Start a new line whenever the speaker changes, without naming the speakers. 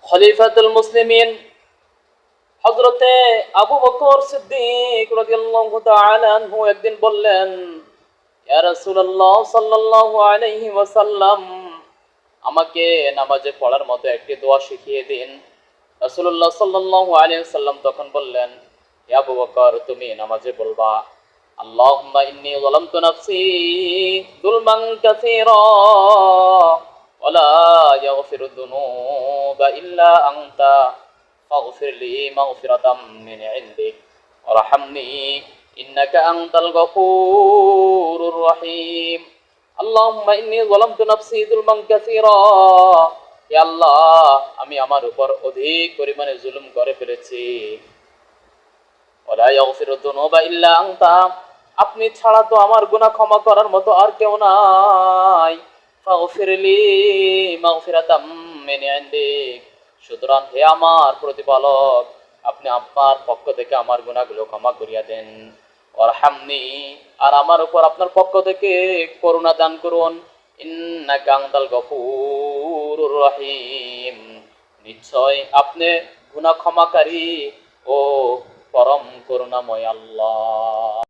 খলিফাতুল মুসলিমিন হযরতে আবু বকর সিদ্দিক রাদিয়াল্লাহু তাআলা আনহু একদিন বললেন, ইয়া রাসূলুল্লাহ সাল্লাল্লাহু আলাইহি ওয়াসাল্লাম, আমাকে নামাজে পড়ার মতো একটি দোয়া শিখিয়ে দিন। রাসূলুল্লাহ সাল্লাল্লাহু আলাইহি ওয়াসাল্লাম তখন বললেন, হে আবু বকর, তুমি নামাজে বলবা, আল্লাহুম্মা ইন্নী যালামতু নাফসি যুলমান কাসীরা ওয়া লা ইয়াগফিরু যুনুবা ইল্লা আনতা ফাগফির লি মাগফিরাতাম মিন ইনদিক ওয়ারহামনি ইন্নাকা আনতাল গফুরুর রহিম। আল্লাহুম্মা ইন্নী যালামতু নাফসি যুলমান কাসীরা, হে আল্লাহ, আমি আমার উপর অধিক পরিমাণে জুলুম করে ফেলেছি। ওয়ালা ইয়াগফিরু যুনুবা ইল্লা আনতা, আপনি ছাড়া তো আমার গুনাহ ক্ষমা করার মতো আর কেউ নাই। ফাগফির লি মাগফিরাতাম মিন ইনদিক, সুতরাং হে আমার প্রতিপালক, আপনি আপনার পক্ষ থেকে আমার গুনাহগুলো ক্ষমা করিয়া দেন। ওয়ারহামনি, আর আমার উপর আপনার পক্ষ থেকে করুণা দান করুন। ইন্নাকা আনতাল গফুরুর রহিম, নিশ্চয় আপনি গুনাহ ক্ষমাকারী ও পরম করুণাময় আল্লাহ।